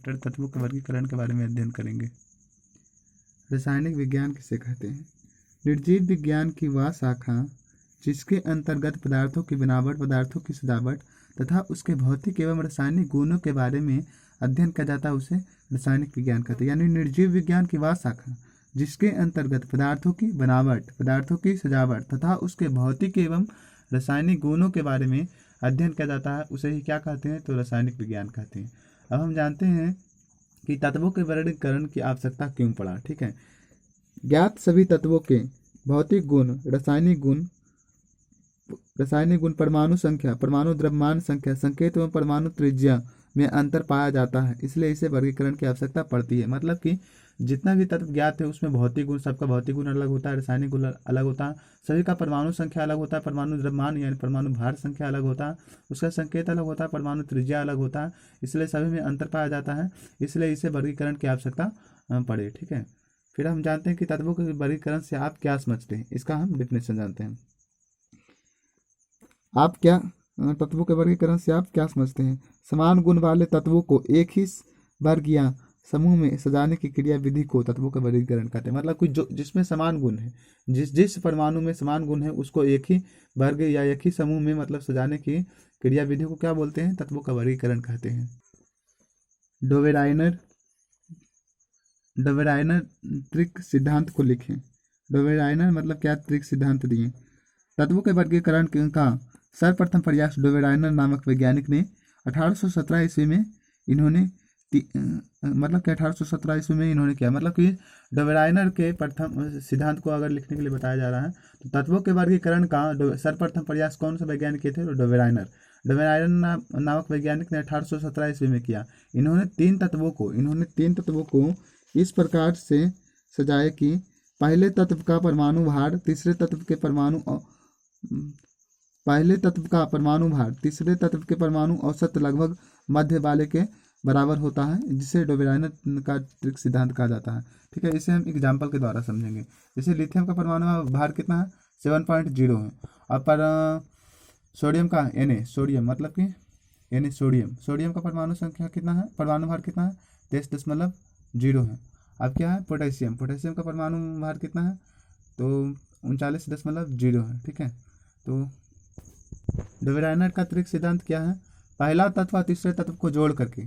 तत्वों के वर्गीकरण के बारे में अध्ययन करेंगे। रासायनिक विज्ञान किसे कहते हैं? निर्जीव विज्ञान की वह शाखा जिसके अंतर्गत पदार्थों की बनावट, पदार्थों की सजावट तथा उसके भौतिक एवं रासायनिक गुणों के बारे में अध्ययन किया जाता है, उसे रासायनिक विज्ञान कहते हैं। यानी निर्जीव विज्ञान की वह शाखा जिसके अंतर्गत पदार्थों की बनावट, पदार्थों की सजावट तथा उसके भौतिक एवं रासायनिक गुणों के बारे में अध्ययन किया जाता है, उसे ही क्या कहते हैं? तो रासायनिक विज्ञान कहते हैं। अब हम जानते हैं कि तत्वों के वर्गीकरण की आवश्यकता क्यों पड़ा। ठीक है, ज्ञात सभी तत्वों के भौतिक गुण, रासायनिक गुण, परमाणु संख्या, परमाणु द्रव्यमान संख्या, संकेत एवं परमाणु त्रिज्या में अंतर पाया जाता है, इसलिए इसे वर्गीकरण की आवश्यकता पड़ती है। मतलब कि जितना भी तत्व ज्ञात है उसमें भौतिक गुण, सबका भौतिक गुण अलग होता है, रासायनिक गुण अलग होता है, सभी का परमाणु संख्या अलग होता है, परमाणु द्रव्यमान यानी परमाणु भार संख्या अलग होता है, उसका संकेत अलग होता है, परमाणु त्रिज्या अलग होता है, इसलिए सभी में अंतर पाया जाता है, इसलिए इसे वर्गीकरण की आवश्यकता पड़े। ठीक है, फिर हम जानते हैं कि तत्वों के वर्गीकरण से आप क्या समझते हैं, इसका हम डिफिनेशन जानते हैं। आप क्या तत्वों के वर्गीकरण से आप क्या समझते हैं? समान गुण वाले तत्वों को एक ही वर्ग या समूह में सजाने की क्रिया विधि को तत्वों का वर्गीकरण कहते हैं। मतलब कि जो जिसमें समान गुण है, जिस परमाणु में समान गुण है उसको एक ही वर्ग या एक ही समूह में मतलब सजाने की क्रिया विधि को क्या बोलते हैं? तत्वों का वर्गीकरण कहते हैं। डोवेराइनर त्रिक सिद्धांत को लिखें। डोवेराइनर मतलब क्या त्रिक सिद्धांत दिए। तत्वों के वर्गीकरण का सर्वप्रथम प्रयास डोवेराइनर नामक वैज्ञानिक ने 1817 ईस्वी में इन्होंने मतलब कि 1817 ईस्वी में इन्होंने किया। मतलब कि डोवेराइनर के प्रथम सिद्धांत को अगर लिखने के लिए बताया जा रहा है तो तत्वों के वर्गीकरण का सर्वप्रथम प्रयास कौन सा वैज्ञानिक किए थे? तो डोवेराइनर नामक वैज्ञानिक ने 1817 ईस्वी में किया। इन्होंने तीन तत्वों को इस प्रकार से सजाए कि पहले तत्व का परमाणु भार तीसरे तत्व के परमाणु औसत लगभग मध्य वाले के बराबर होता है, जिसे डोवेराइनर का त्रिक सिद्धांत कहा जाता है। ठीक है, इसे हम एग्जाम्पल के द्वारा समझेंगे। जैसे लिथियम का परमाणु भार कितना है? 7.0 है। और पर सोडियम का सोडियम मतलब कि सोडियम का परमाणु संख्या कितना है? परमाणु भार कितना है? 23.0 है। अब क्या है? पोटेशियम का परमाणु भार कितना है? तो 39.0 है। ठीक है, तो डोवेराइनर का त्रिक सिद्धांत क्या है? पहला तत्व तीसरे तत्व को जोड़ करके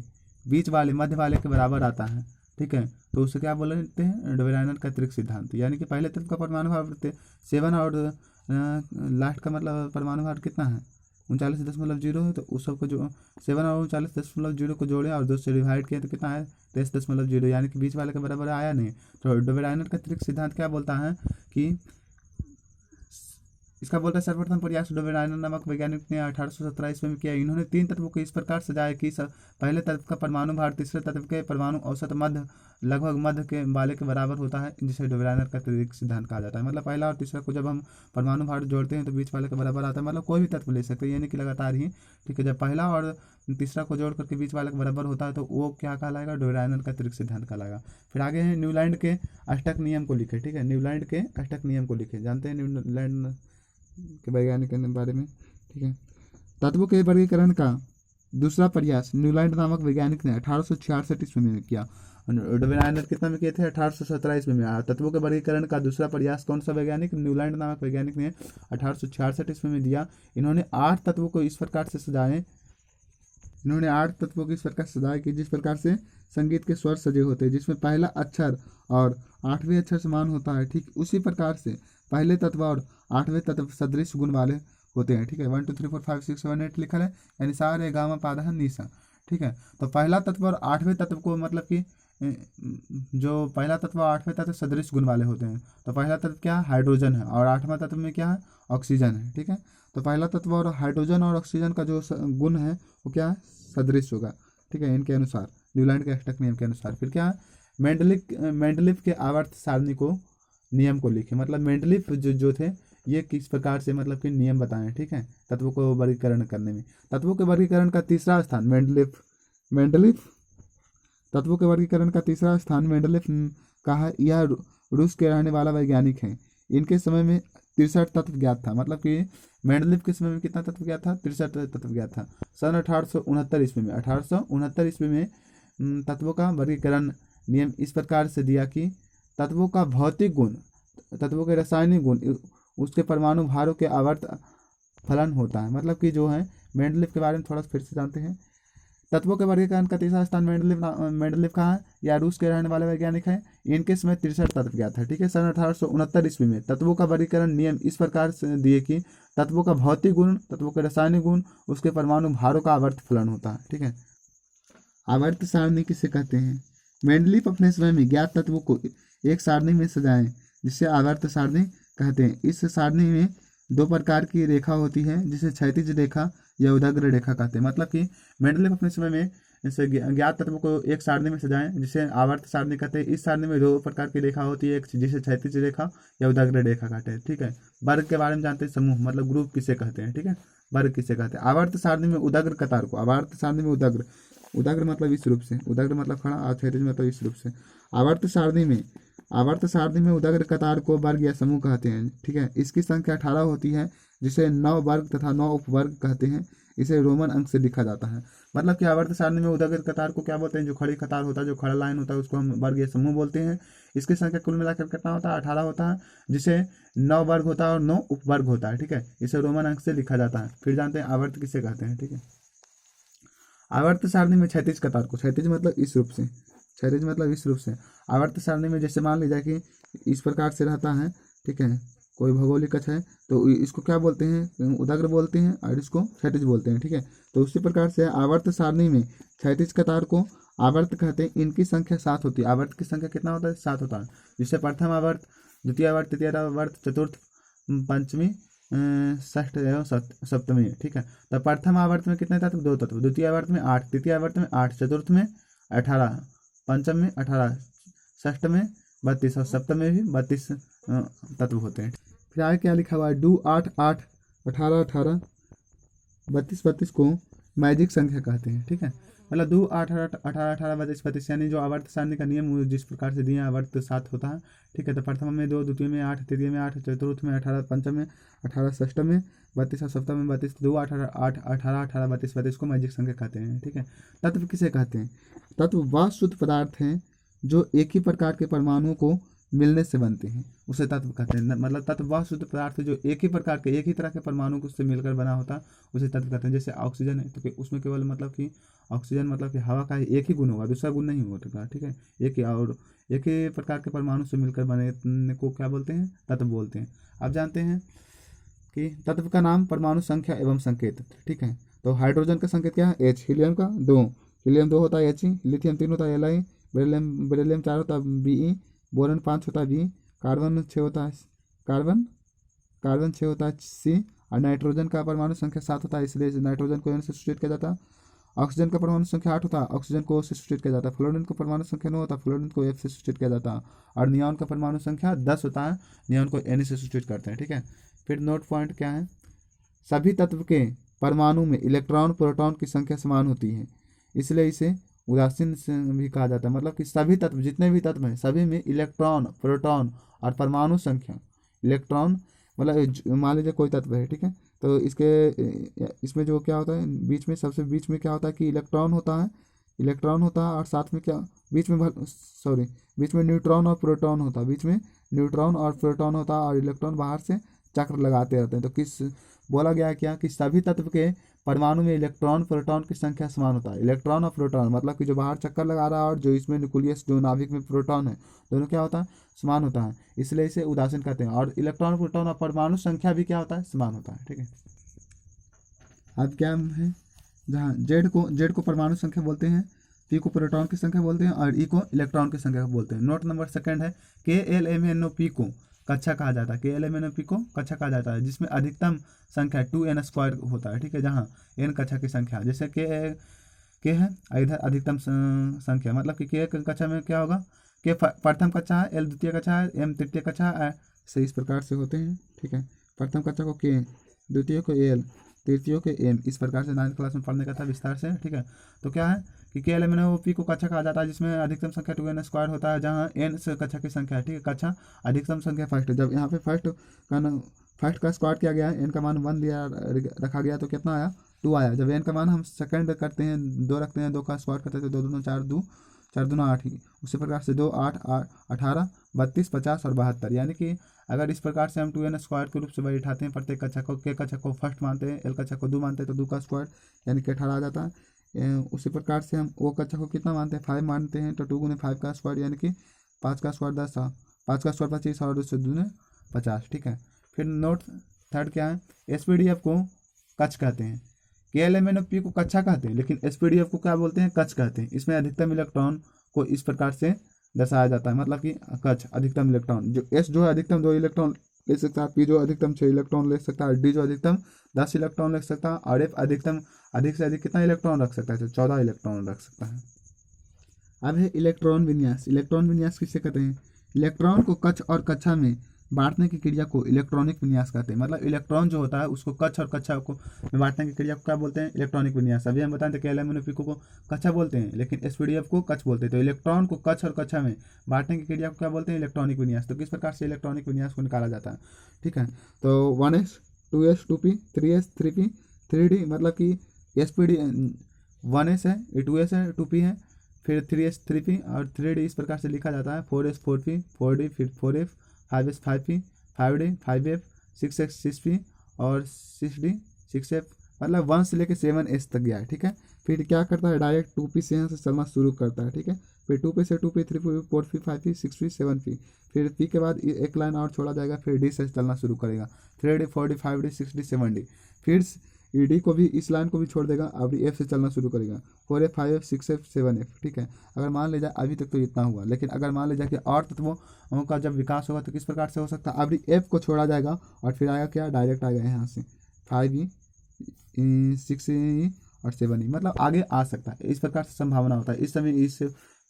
बीच वाले मध्य वाले के बराबर आता है। ठीक है, तो उसे क्या बोलते हैं? डोवेराइनर का त्रिक सिद्धांत। यानी कि पहले तत्व का परमाणु भार 7 और लास्ट का मतलब परमाणु भार कितना है? 39.0 है। तो उस सबको जो 7 और 39.0 को जोड़े और 2 से डिवाइड किए तो कितना है? 23.0, यानी कि बीच वाले के बराबर आया नहीं। तो डोवेराइनर का त्रिक सिद्धांत क्या बोलता है कि इसका बोलता है सर्वप्रथम प्रयास डोवेराइनर नामक वैज्ञानिक ने 1817 ईस्वी में किया। इन्होंने तीन तत्वों को इस प्रकार सजाया कि पहले तत्व का परमाणु भार तीसरे तत्व के परमाणु औसत लगभग मध्य के वाले के बराबर होता है, जिसे डोवेराइनर का त्रिक सिद्धांत कहा जाता है। मतलब पहला और तीसरा को जब हम परमाणु भार जोड़ते हैं तो बीच वाले के बराबर आता है। मतलब कोई भी तत्व ले सकते हैं, यानी कि लगातार ही। ठीक है, जब पहला और तीसरा को जोड़ करके बीच वाले के बराबर होता है तो वो क्या कहलाएगा? डोवेराइनर का त्रिक सिद्धांत कहलाएगा। फिर आगे है न्यूलैंड के अष्टक नियम को लिखे। ठीक है, न्यूलैंड के अष्टक नियम को लिखे। जानते हैं न्यूलैंड के वैज्ञानिक के बारे में। ठीक है, तत्वों के वर्गीकरण का दूसरा प्रयास न्यूलैंड नामक वैज्ञानिक ने 1866 ईस्वी में किया। डोवेराइनर कितना में किए थे? 1817 ईस्वी में। तत्वों के वर्गीकरण का दूसरा प्रयास कौन सा वैज्ञानिक? न्यूलैंड नामक वैज्ञानिक ने 1866 ईस्वी में दिया। इन्होंने 8 तत्वों को इस प्रकार से सजाए कि जिस प्रकार से संगीत के स्वर सजे होते हैं, जिसमें पहला अक्षर और 8वें अक्षर समान होता है। ठीक उसी प्रकार से पहले तत्व और 8वें तत्व सदृश गुण वाले होते हैं। ठीक है, 1 2 3 4 5 6 7 8 लिखा है, यानी सा रे गा मा पा धा नी सा। ठीक है, तो पहला तत्व और 8वें तत्व को मतलब कि जो पहला तत्व और 8वें तत्व सदृश गुण वाले होते हैं। तो पहला तत्व क्या है? हाइड्रोजन है। और 8वां तत्व में क्या है? ऑक्सीजन है। ठीक है, तो पहला तत्व और हाइड्रोजन और ऑक्सीजन का जो गुण है वो क्या है? सदृश होगा। ठीक है, इनके अनुसार, न्यूलैंड के अष्टक नियम के अनुसार। फिर क्या है? मेंडलीफ के आवर्त सारणी को नियम को लिखे। मतलब मेंडलीफ जो थे ये किस प्रकार से मतलब कि नियम बताएं। ठीक है, तत्वों को वर्गीकरण करने में। तत्वों के वर्गीकरण का तीसरा स्थान मेंडलीफ तत्वों के वर्गीकरण का तीसरा स्थान मेंडलीफ का है। यह रूस के रहने वाला वैज्ञानिक है। इनके समय में 63 तत्व ज्ञात था। मतलब कि मेंडलीफ के समय में कितना तत्व ज्ञात था? 63 तत्व ज्ञात था। सन 1869 ईस्वी में तत्वों का वर्गीकरण नियम इस प्रकार से दिया कि तत्वों का भौतिक गुण, तत्वों के रासायनिक गुण, उसके परमाणु भारों के आवर्त फलन होता है। मतलब कि जो है मेंडलीव के बारे में थोड़ा सा फिर से जानते हैं। तत्वों के वर्गीकरण का तीसरा स्थान मेंडलीव का है, या रूस के रहने वाले वैज्ञानिक हैं। इनके समय 63 तत्व ज्ञात है। ठीक है, सन 1869 ईस्वी में तत्वों का वर्गीकरण नियम इस प्रकार से दिए कि तत्वों का भौतिक गुण, तत्वों के रासायनिक गुण, उसके परमाणु भारों का आवर्त फलन होता है। ठीक है, आवर्त सारणी किसे कहते हैं? मेंडलीव अपने समय में ज्ञात तत्वों को एक सारणी में सजाएं, जिसे आवर्त सारणी कहते हैं। इस सारणी में दो प्रकार की रेखा होती है, जिसे क्षैतिज रेखा या उदग्र रेखा कहते हैं। मतलब कि मेंडलीव अपने समय में इसे ज्ञात तत्वों को एक सारणी में सजाएं, जिसे आवर्त सारणी कहते हैं। इस सारणी में दो प्रकार की रेखा होती है, एक जिसे क्षैतिज रेखा या उदग्र रेखा कहते हैं। ठीक है, वर्ग के बारे में जानते हैं, समूह मतलब ग्रुप किसे कहते हैं। ठीक है, वर्ग किसे कहते हैं? आवर्त सारणी में उदग्र कतार को, आवर्त सारणी में उदग्र, उदग्र मतलब इस रूप से, उदग्र मतलब खड़ा और क्षैतिज मतलब इस रूप से। आवर्त सारणी में उदग्र कतार को वर्ग या समूह कहते हैं। ठीक है, इसकी संख्या 18 होती है, जिसे 9 वर्ग तथा 9 उपवर्ग कहते हैं। इसे रोमन अंक से लिखा जाता है। मतलब कि आवर्त सारणी में उदग्र कतार को क्या बोलते हैं? जो खड़ी कतार होता है, जो खड़ा लाइन होता है, उसको हम वर्ग या समूह बोलते हैं। इसकी संख्या कुल मिलाकर कितना होता है? 18 होता है, जिसे 9 वर्ग होता है और 9 उपवर्ग होता है। ठीक है, इसे रोमन अंक से लिखा जाता है। फिर जानते हैं आवर्त किसे कहते हैं। ठीक है, आवर्त सारणी में क्षैतिज कतार को, क्षैतिज मतलब इस रूप से, क्षैतिज मतलब इस रूप से। आवर्त सारणी में जैसे मान लीजिए कि इस प्रकार से रहता है। ठीक है, कोई भौगोलिक अक्ष है तो इसको क्या बोलते हैं? उदग्र बोलते हैं, और इसको क्षैतिज बोलते हैं। ठीक है, तो उसी प्रकार से आवर्त सारणी में क्षैतिज कतार को आवर्त कहते हैं। इनकी संख्या 7 होती है। आवर्त की संख्या कितना होता है? 7 होता है, जिससे प्रथम आवर्त, द्वितीय आवर्त, तृतीय आवर्त, चतुर्थ, पंचमी, षष्ठ एवं सप्तमी। ठीक है, तो प्रथम आवर्त में कितने तत्व? 2 तत्व। द्वितीय आवर्त में 8, तृतीय आवर्त में 8, चतुर्थ में 18, पंचम में 18, षष्ठ में 32 और सप्तम में भी 32 तत्व होते हैं। फिर आगे क्या लिखा हुआ है? डू 8 8, 18 18, 32 32 को मैजिक संख्या कहते हैं। ठीक है, मतलब 2 8 18 18 32 32, यानी जो आवर्त सारणी का नियम जिस प्रकार से दिए आवर्त 7 होता है। ठीक है, तो प्रथम में 2, द्वितीय में 8, तृतीय में 8, चतुर्थ में 18, पंचम में 18, षष्ठ में 32 और सप्तम में 32, 2 8 8 18 18 32 32 को मैजिक संख्या कहते हैं। ठीक है, तत्व किसे कहते हैं? तत्व वह शुद्ध पदार्थ हैं जो एक ही प्रकार के परमाणुओं को मिलने से बनते हैं, उसे तत्व कहते हैं। मतलब तत्व वह शुद्ध पदार्थ जो एक ही प्रकार के, एक ही तरह के परमाणु को उससे मिलकर बना होता है, उसे तत्व कहते हैं। जैसे ऑक्सीजन है तो उसमें केवल मतलब कि ऑक्सीजन मतलब कि हवा का एक ही गुण होगा, दूसरा गुण नहीं होगा। ठीक है, एक ही प्रकार के परमाणु से मिलकर बने को क्या बोलते हैं? तत्व बोलते हैं। अब जानते हैं कि तत्व का नाम, परमाणु संख्या एवं संकेत। ठीक है, तो हाइड्रोजन का संकेत क्या है? H, हीलियम का 2, हीलियम 2 होता है He, लिथियम 3 होता है Li, बेरिलियम 4 होता है Be, बोरॉन 5 होता है B, कार्बन 6 होता है कार्बन 6 होता है C, और नाइट्रोजन का परमाणु संख्या 7 होता है, इसलिए नाइट्रोजन को N से सब्स्टिट्यूट किया जाता है। ऑक्सीजन का परमाणु संख्या 8 होता है, ऑक्सीजन को O से सब्स्टिट्यूट किया जाता है। फ्लोरीन का परमाणु संख्या 9 होता है, फ्लोरीन को F से सब्स्टिट्यूट किया जाता है। और नियॉन का परमाणु संख्या 10 होता है, नियॉन को Na से सब्स्टिट्यूट करते हैं। ठीक है, फिर नोट पॉइंट क्या है? सभी तत्व के परमाणु में इलेक्ट्रॉन प्रोटॉन की संख्या समान होती है, इसलिए इसे उदासीन से भी कहा जाता है। मतलब कि सभी तत्व, जितने भी तत्व हैं, सभी में इलेक्ट्रॉन, प्रोटॉन और परमाणु संख्या, इलेक्ट्रॉन मतलब मान लीजिए कोई तत्व है। ठीक है, तो इसमें जो क्या होता है, बीच में सबसे बीच में क्या होता है कि इलेक्ट्रॉन होता है, और साथ में क्या, बीच में न्यूट्रॉन और प्रोटॉन होता है, बीच में न्यूट्रॉन और प्रोटॉन होता है, और इलेक्ट्रॉन बाहर से चक्र लगाते रहते हैं। तो किस बोला गया क्या कि सभी तत्व के परमाणु में इलेक्ट्रॉन प्रोटॉन की संख्या समान होता है। इलेक्ट्रॉन और प्रोटॉन मतलब कि जो बाहर चक्कर लगा रहा है और जो इसमें न्यूक्लियस, जो नाभिक में प्रोटॉन है, दोनों क्या होता है? समान होता है, इसलिए इसे उदासीन कहते हैं। और इलेक्ट्रॉन प्रोटॉन और परमाणु संख्या भी क्या होता है? समान होता है। ठीक है, अब क्या है, जहाँ जेड को परमाणु संख्या बोलते हैं, पी को प्रोटॉन की संख्या बोलते हैं, और ई को इलेक्ट्रॉन की संख्या बोलते हैं। नोट नंबर सेकंड है, KLMNO को कक्षा कहा जाता है, KLMNO को कक्षा कहा जाता है, जिसमें अधिकतम संख्या 2n² होता है। ठीक है, जहाँ n कक्षा की संख्या, जैसे के है, इधर अधिकतम संख्या, मतलब कि के कक्षा में क्या होगा? के प्रथम कक्षा है, L द्वितीय कक्षा है, M तृतीय कक्षा है, से इस प्रकार से होते हैं। ठीक है, प्रथम कक्षा को के, द्वितीय को L, तृतीय के M, इस प्रकार से 9th क्लास में पढ़ने का था विस्तार से। ठीक है, तो क्या है कि KLMNO को कक्षा कहा जाता है, जिसमें अधिकतम संख्या 2n² होता है, जहाँ n से कक्षा की संख्या है। ठीक है, कक्षा अधिकतम संख्या फर्स्ट, जब यहाँ पे फर्स्ट का स्क्वायर किया गया है, n का मान 1 दिया रखा गया, तो कितना आया? 2 आया। जब n का मान हम सेकंड करते हैं, 2 रखते हैं, 2 का स्क्वायर करते हैं तो 2 दूना 4, 4 दूना 8 ही। उसी प्रकार से 2 8 18 32 50 और 72। यानी कि अगर इस प्रकार से हम 2n स्क्वायर के रूप से बैठाते हैं प्रत्येक कक्षा को, के कक्षा को फर्स्ट मानते हैं, एल कक्षा को 2 मानते हैं तो 2 का स्क्वायर यानी कि 18 आ जाता है। उसी प्रकार से हम ओ कक्षा को कितना मानते हैं, 5 मानते हैं तो 2 गुने 5 का स्क्वायर यानी कि 5 का स्क्वायर 10, 5 का स्क्वायर 25 और उससे 2 ने 50। ठीक है। फिर नोट थर्ड क्या है, एसपीडीएफ को कक्ष कहते हैं, केएलएमएनओपी को कक्षा कहते हैं, लेकिन एसपीडीएफ को क्या बोलते हैं, कक्ष कहते हैं। इसमें अधिकतम इलेक्ट्रॉन को इस प्रकार से दर्शाया जाता है, मतलब कि कक्ष अधिकतम इलेक्ट्रॉन, जो एस जो है अधिकतम 2 इलेक्ट्रॉन ले सकता है, पी जो अधिकतम 6 इलेक्ट्रॉन ले सकता है, डी जो अधिकतम 10 इलेक्ट्रॉन ले सकता है, और एफ अधिकतम अधिक से अधिक कितना इलेक्ट्रॉन रख सकता है, तो 14 इलेक्ट्रॉन रख सकता है। अब है इलेक्ट्रॉन विन्यास। इलेक्ट्रॉन विन्यास किसे कहते हैं, इलेक्ट्रॉन को कक्ष और कक्षा में बांटने की क्रिया को इलेक्ट्रॉनिक विन्यास कहते हैं। मतलब इलेक्ट्रॉन जो होता है उसको कक्ष और कक्षा को में बांटने की क्रिया को क्या बोलते हैं, इलेक्ट्रॉनिक विन्यास। अभी हम बताएं थे केएलएमएनओपी को कक्षा बोलते हैं, लेकिन एसपीडीएफ को कक्ष बोलते हैं। तो इलेक्ट्रॉन को कक्ष और कक्षा में बांटने की क्रिया को क्या बोलते हैं, इलेक्ट्रॉनिक विन्यास। तो किस प्रकार से इलेक्ट्रॉनिक विन्यास को निकाला जाता है, ठीक है। तो 1s 2s 2p 3s 3p 3d, मतलब कि एसपीडी 1s है, 2s है, 2p है, फिर 3s 3p और 3d इस प्रकार से लिखा जाता है। 4s 4p 4d फिर 4f 5s 5p 5d 5f 6x 6p और 6d 6f, मतलब 1 से लेकर 7s तक गया है, ठीक है। फिर क्या करता है, डायरेक्ट 2p से यहाँ से चलना शुरू करता है, ठीक है। फिर 2p से 2p 3p 4p 5p 6p 7p, फिर p के बाद एक लाइन और छोड़ा जाएगा, फिर d से चलना शुरू करेगा, 3d 4d 5d 6d 7d, फिर डी को भी इस लाइन को भी छोड़ देगा, अब एफ से चलना शुरू करेगा, 4f 5f 6f 7f, ठीक है। अगर मान ले जाए अभी तक तो इतना हुआ, लेकिन अगर मान ले जाए कि और तत्वों का जब विकास होगा तो किस प्रकार से हो सकता है, अब एफ को छोड़ा जाएगा और फिर आएगा क्या, डायरेक्ट आएगा यहाँ से 5e 6e और 7e, मतलब आगे आ सकता है। इस प्रकार से संभावना होता है। इस समय इस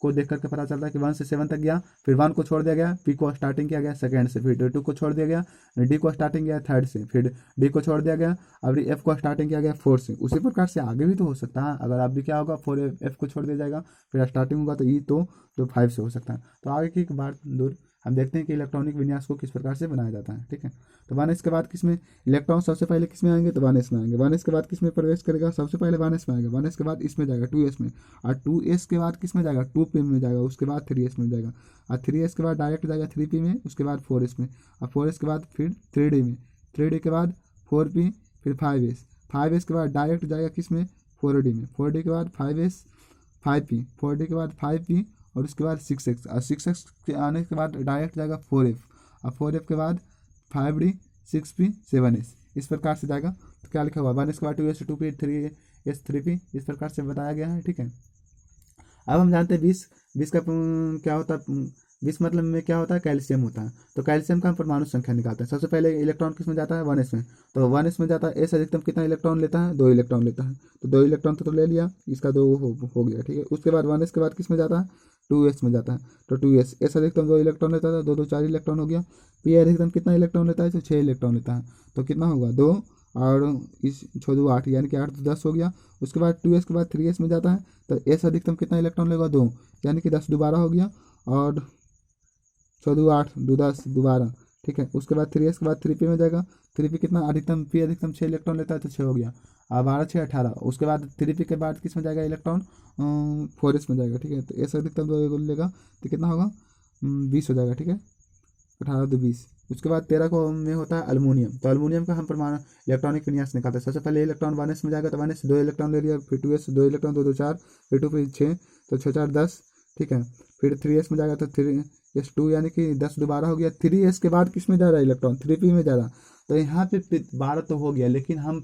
को देख करके पता चलता है कि 1 से 7 तक गया, फिर 1 को छोड़ दिया गया, पी को स्टार्टिंग किया गया सेकंड से, फिर 2 को छोड़ दिया गया, डी को स्टार्टिंग किया थर्ड से, फिर डी को छोड़ दिया गया, अब एफ को स्टार्टिंग किया गया 4 से। उसी प्रकार से आगे भी तो हो सकता है। अगर आप भी क्या होगा, 4f को छोड़ दिया जाएगा, फिर स्टार्टिंग होगा तो ई तो जो 5 से हो सकता है। तो आगे की बात दूर हम देखते हैं कि इलेक्ट्रॉनिक विन्यास को किस प्रकार से बनाया जाता है, ठीक है। तो 1s के बाद किसमें इलेक्ट्रॉन सबसे पहले किसमें आएंगे, तो 1s में आएंगे। 1s के बाद किसमें प्रवेश करेगा, सबसे पहले 1s में आएगा, 1s के बाद इसमें जाएगा 2s में, और 2s के बाद किसमें जाएगा, 2p में जाएगा, उसके बाद 3s में जाएगा, और 3s के बाद डायरेक्ट जाएगा 3p में, उसके बाद 4s में, और 4s के बाद फिर 3d में, 3d के बाद 4p फिर 5s, 5s के बाद डायरेक्ट जाएगा किसमें, 4d में, 4d के बाद 5s 5p, 4d के बाद 5p और उसके बाद 6x, और 6x के आने के बाद डायरेक्ट जाएगा 4f, और 4f के बाद 5d 6p 7s, इस प्रकार से जाएगा। तो क्या लिखा हुआ, 1s के बाद 2s 2p 3s 3p, इस प्रकार से बताया गया है, ठीक है। अब हम जानते हैं 20 का क्या होता है, 20 मतलब में क्या होता है, कैल्शियम होता है। तो कैल्शियम का हम परमाणु संख्या निकालते हैं। सबसे पहले इलेक्ट्रॉन किस में जाता है, 1s में, तो 1s में जाता है, एस अधिकतम कितना इलेक्ट्रॉन लेता है, 2 इलेक्ट्रॉन लेता है, तो 2 इलेक्ट्रॉन तो ले लिया, इसका 2 हो गया, ठीक है। उसके बाद 1s के बाद किस में जाता है, 2s में जाता है, तो 2s, एस अधिकतम 2 इलेक्ट्रॉन लेता था, 2 2 4 इलेक्ट्रॉन हो गया। पी अधिकतम कितना इलेक्ट्रॉन लेता है, तो 6 इलेक्ट्रॉन लेता है, तो कितना होगा 2 और इस 6 2 8 यानी कि 8 तो 10 हो गया। उसके बाद 2s के बाद 3s में जाता है, तो एस अधिकतम कितना इलेक्ट्रॉन लेगा, 2 यानी कि 10 12 हो गया, और 6 2 8 2 10 12, ठीक है। उसके बाद 3s के बाद 3p में जाएगा, 3p कितना अधिकतम, p अधिकतम 6 इलेक्ट्रॉन लेता है तो 6 हो गया, और 12 6 18। उसके बाद 3p के बाद किस में जाएगा इलेक्ट्रॉन, 4s में जाएगा, ठीक है। तो एस अधिकतम 2 लेगा तो कितना होगा, 20 हो जाएगा, ठीक है, 18 2 20। उसके बाद 13 को में होता है अल्मोनियम, तो अल्मोनियम का हम परमाणु इलेक्ट्रॉनिक विन्यास निकालते हैं। सबसे पहले इलेक्ट्रॉन 1s में जाएगा, तो 1s 2 इलेक्ट्रॉन ले लिया, फिर 2s 2 इलेक्ट्रॉन 2 2 4, फिर 2 फिर 6, तो 6 4 10, ठीक है। फिर 3s में जाएगा तो 3s 2 यानी कि 10 12 हो गया। 3s के बाद किस में जा रहा है इलेक्ट्रॉन, 3p में जा रहा, तो यहाँ पे 12 तो हो गया, लेकिन हम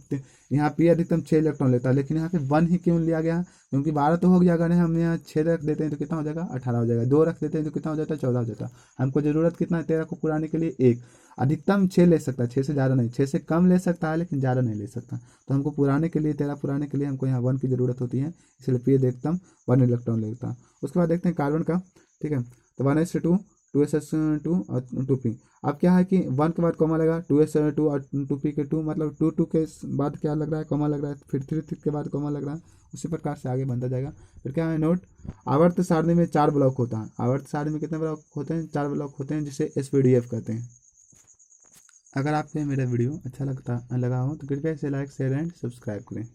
यहाँ p अधिकतम 6 इलेक्ट्रॉन लेता है, लेकिन यहाँ पे 1 ही क्यों लिया गया, क्योंकि 12 तो हो गया। अगर हम यहाँ 6 रख देते हैं तो कितना हो जाएगा, 18 हो जाएगा, 2 रख देते हैं तो कितना हो जाता है, 14 हो जाता है। हमको जरूरत कितना है, 13 को पुराने के लिए 1, अधिकतम 6 ले सकता है, 6 से ज़्यादा नहीं, 6 से कम ले सकता है लेकिन ज़्यादा नहीं ले सकता। तो हमको पुराने के लिए 13 पुराने के लिए हमको यहाँ 1 की ज़रूरत होती है, इसलिए p अधिकतम 1 इलेक्ट्रॉन लेता है। उसके बाद देखते हैं कार्बन का, ठीक है। तो 1s2 2s2 और 2p। अब क्या है कि 1 के बाद कॉमा लगा, 2s2 और 2p के 2, मतलब 2 2 के बाद क्या लग रहा है, कॉमा लग रहा है, फिर 3 3 के बाद कॉमा लग रहा है। उसी प्रकार से आगे बनता जाएगा। फिर क्या है नोट, आवर्त सारणी में 4 ब्लॉक होता है। आवर्त सारणी में कितने ब्लॉक होते हैं, 4 ब्लॉक होते हैं, जिसे एसपीडीएफ कहते हैं। अगर आपको मेरा वीडियो अच्छा लगा हो तो कृपया इसे लाइक शेयर एंड सब्सक्राइब करें।